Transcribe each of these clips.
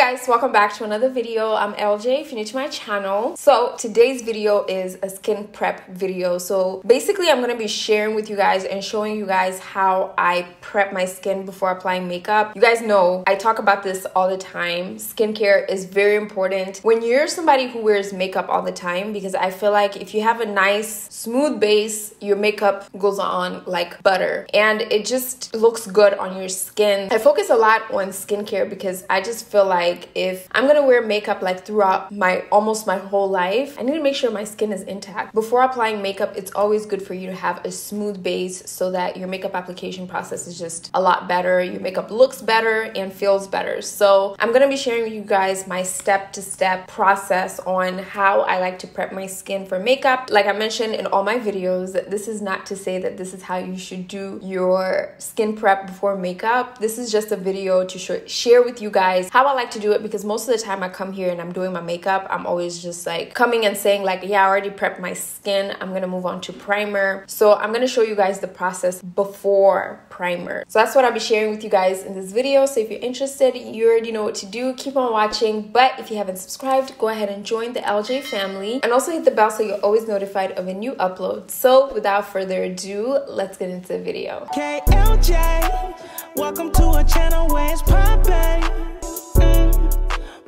guys, welcome back to another video. I'm LJ if you're new to my channel. So today's video is a skin prep video. So basically I'm going to be sharing with you guys and showing you guys how I prep my skin before applying makeup. You guys know I talk about this all the time. Skincare is very important when you're somebody who wears makeup all the time, because I feel like if you have a nice smooth base, your makeup goes on like butter and it just looks good on your skin. I focus a lot on skincare because I just feel like if I'm gonna wear makeup like throughout almost my whole life, I need to make sure my skin is intact. Before applying makeup, it's always good for you to have a smooth base so that your makeup application process is just a lot better. Your makeup looks better and feels better. So I'm gonna be sharing with you guys my step-to-step process on how I like to prep my skin for makeup. Like I mentioned in all my videos, this is not to say that this is how you should do your skin prep before makeup. This is just a video to share with you guys how I like to do it, because most of the time I come here and I'm doing my makeup, I'm always just like coming and saying like, yeah, I already prepped my skin, I'm gonna move on to primer. So I'm gonna show you guys the process before primer. So that's what I'll be sharing with you guys in this video. So if you're interested, you already know what to do. Keep on watching. But if you haven't subscribed, go ahead and join the LJ family and also hit the bell so you're always notified of a new upload. So without further ado, let's get into the video. Okay, LJ, welcome to a channel where it's poppin'.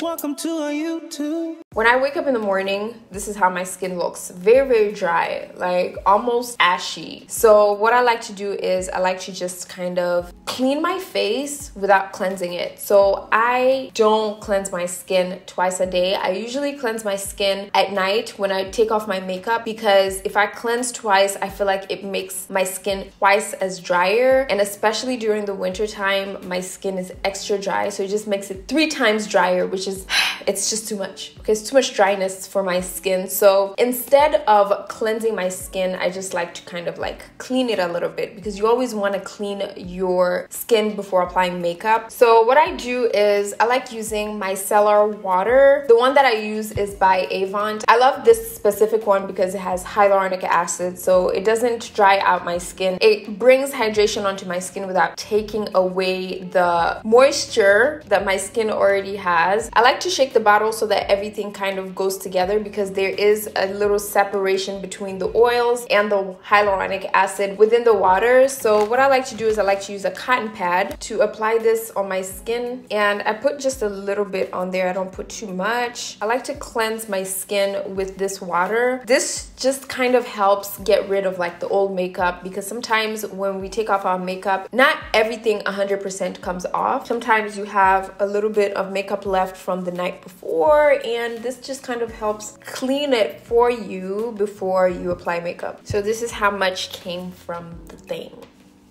Welcome to a YouTube. When I wake up in the morning, this is how my skin looks. Very, very dry, like almost ashy. So what I like to do is I like to just kind of clean my face without cleansing it. So I don't cleanse my skin twice a day. I usually cleanse my skin at night when I take off my makeup, because if I cleanse twice, I feel like it makes my skin twice as drier. And especially during the winter time, my skin is extra dry. So it just makes it 3 times drier, which is, it's just too much. Okay, it's too much dryness for my skin. So instead of cleansing my skin, I just like to kind of like clean it a little bit, because you always want to clean your skin before applying makeup. So what I do is I like using Micellar water. The one that I use is by Avant. I love this specific one because it has hyaluronic acid, so it doesn't dry out my skin. It brings hydration onto my skin without taking away the moisture that my skin already has. I like to shake the bottle so that everything kind of goes together, because there is a little separation between the oils and the hyaluronic acid within the water. So what I like to do is I like to use a cotton pad to apply this on my skin, and I put just a little bit on there. I don't put too much. I like to cleanse my skin with this water. This just kind of helps get rid of like the old makeup, because sometimes when we take off our makeup, not everything 100% comes off. Sometimes you have a little bit of makeup left from the night before, and this just kind of helps clean it for you before you apply makeup. So this is how much came from the thing.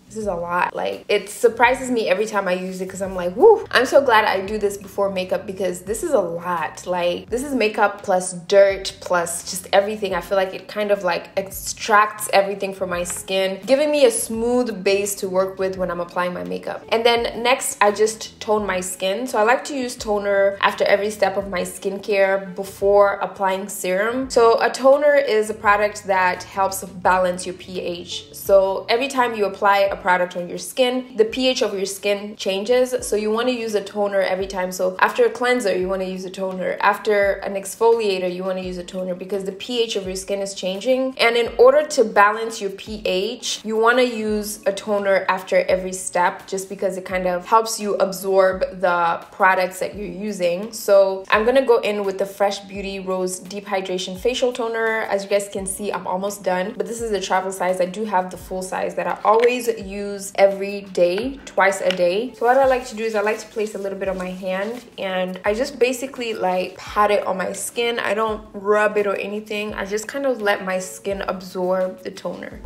This is a lot. Like, it surprises me every time I use it, because I'm like, whoo, I'm so glad I do this before makeup, because this is a lot. Like, this is makeup plus dirt plus just everything. I feel like it kind of like extracts everything from my skin, giving me a smooth base to work with when I'm applying my makeup. And then next, I just tone my skin. So I like to use toner after every step of my skincare before applying serum. So a toner is a product that helps balance your pH. So every time you apply a product on your skin, the pH of your skin changes, so you want to use a toner every time. So after a cleanser, you want to use a toner. After an exfoliator, you want to use a toner, because the pH of your skin is changing. And in order to balance your pH, you want to use a toner after every step, just because it kind of helps you absorb the products that you're using. So I'm gonna go in with the Fresh Beauty Rose Deep Hydration Facial Toner. As you guys can see, I'm almost done, but this is the travel size. I do have the full size that I always use every day, twice a day. So what I like to do is I like to place a little bit on my hand, and I just basically like pat it on my skin. I don't rub it or anything. I just kind of let my skin absorb the toner.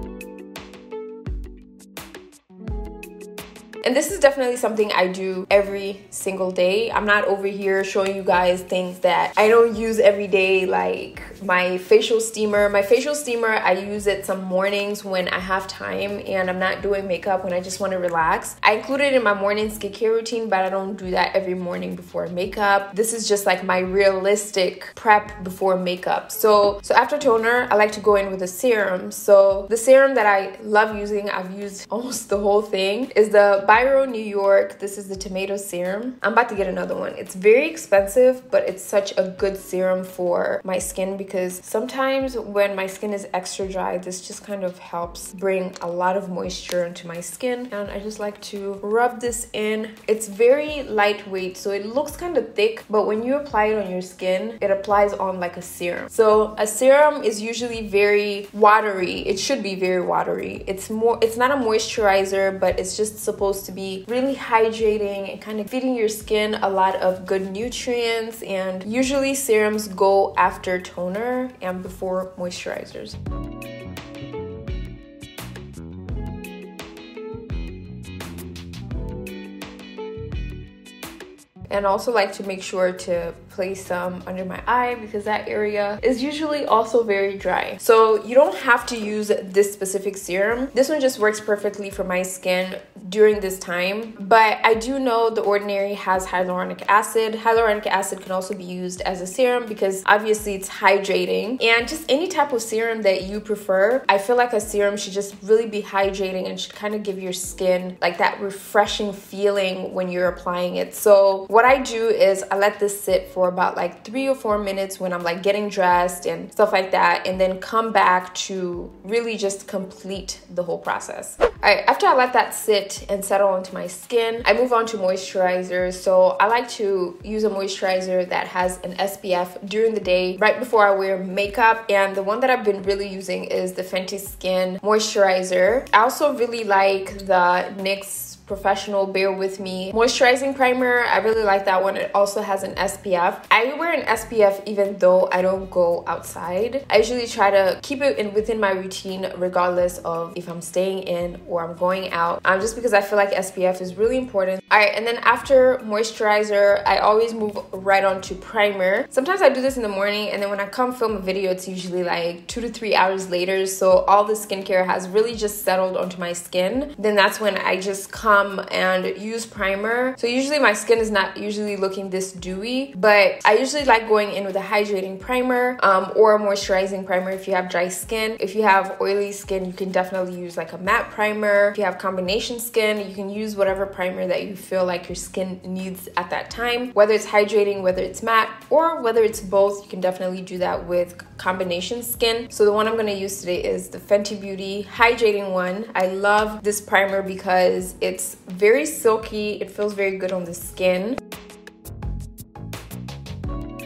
And this is definitely something I do every single day. I'm not over here showing you guys things that I don't use every day, like my facial steamer. My facial steamer, I use it some mornings when I have time and I'm not doing makeup, when I just want to relax. I include it in my morning skincare routine, but I don't do that every morning before makeup. This is just like my realistic prep before makeup. So after toner, I like to go in with a serum. So the serum that I love using, I've used almost the whole thing, is the Byroe, New York. This is the tomato serum. I'm about to get another one. It's very expensive, but it's such a good serum for my skin because sometimes when my skin is extra dry, this just kind of helps bring a lot of moisture into my skin. And I just like to rub this in. It's very lightweight, so it looks kind of thick, but when you apply it on your skin, it applies on like a serum. So a serum is usually very watery. It should be very watery. It's not a moisturizer, but it's just supposed to be really hydrating and kind of feeding your skin a lot of good nutrients. And usually serums go after toner and before moisturizers. And also like to make sure to place some under my eye because that area is usually also very dry. So you don't have to use this specific serum. This one just works perfectly for my skin during this time. But I do know The Ordinary has hyaluronic acid. Hyaluronic acid can also be used as a serum because obviously it's hydrating. And just any type of serum that you prefer, I feel like a serum should just really be hydrating and should kind of give your skin like that refreshing feeling when you're applying it. So what I do is I let this sit for about like 3 or 4 minutes when I'm like getting dressed and stuff like that, and then come back to really just complete the whole process. All right, after I let that sit and settle onto my skin, I move on to moisturizers. So I like to use a moisturizer that has an SPF during the day right before I wear makeup, and the one that I've been really using is the Fenty Skin Moisturizer. I also really like the NYX Professional Bear With Me moisturizing primer. I really like that one. It also has an SPF. I wear an SPF even though I don't go outside. I usually try to keep it within my routine regardless of if I'm staying in or I'm going out, just because I feel like SPF is really important. All right, and then after moisturizer, I always move right on to primer. Sometimes I do this in the morning, and then when I come film a video, it's usually like 2 to 3 hours later, so all the skincare has really just settled onto my skin. Then that's when I just come and use primer. So usually my skin is not usually looking this dewy, but I usually like going in with a hydrating primer or a moisturizing primer if you have dry skin. If you have oily skin, you can definitely use like a matte primer. If you have combination skin, you can use whatever primer that you feel like your skin needs at that time, whether it's hydrating, whether it's matte, or whether it's both. You can definitely do that with combination skin. So the one I'm going to use today is the Fenty Beauty hydrating one. I love this primer because it's very silky. It feels very good on the skin.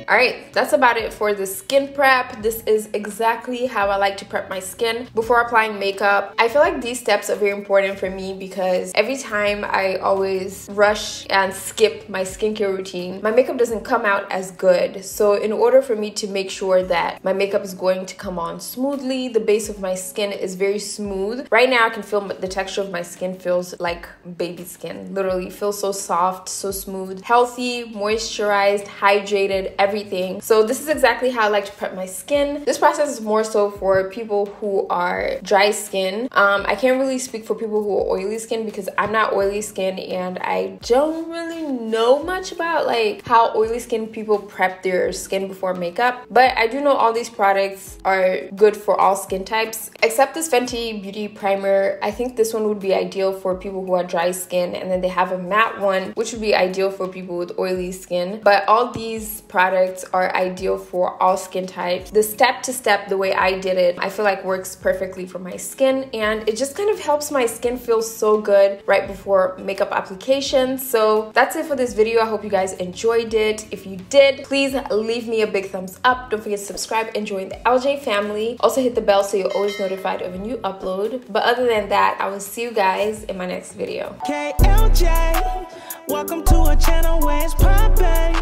All right, that's about it for the skin prep. This is exactly how I like to prep my skin before applying makeup. I feel like these steps are very important for me because every time I always rush and skip my skincare routine, my makeup doesn't come out as good. So in order for me to make sure that my makeup is going to come on smoothly, the base of my skin is very smooth. Right now I can feel the texture of my skin feels like baby skin. Literally, it feels so soft, so smooth, healthy, moisturized, hydrated, everything. So this is exactly how I like to prep my skin. This process is more so for people who are dry skin. I can't really speak for people who are oily skin because I'm not oily skin and I don't really know much about like how oily skin people prep their skin before makeup, but I do know all these products are good for all skin types except this Fenty Beauty primer. I think this one would be ideal for people who are dry skin, and then they have a matte one which would be ideal for people with oily skin. But all these products are ideal for all skin types. The step-to-step, the way I did it, I feel like works perfectly for my skin, and it just kind of helps my skin feel so good right before makeup application. So that's it for this video. I hope you guys enjoyed it. If you did, please leave me a big thumbs up. Don't forget to subscribe and join the LJ family. Also hit the bell so you're always notified of a new upload. But other than that, I will see you guys in my next video. KLJ, welcome to a channel where it's poppin'.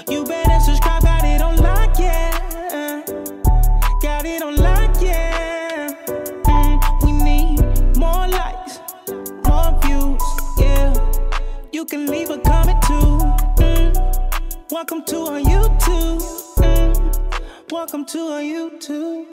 You better subscribe, got it on lock, yeah. Got it on lock, yeah. We need more likes, more views, yeah. You can leave a comment too. Welcome to our YouTube. Welcome to our YouTube.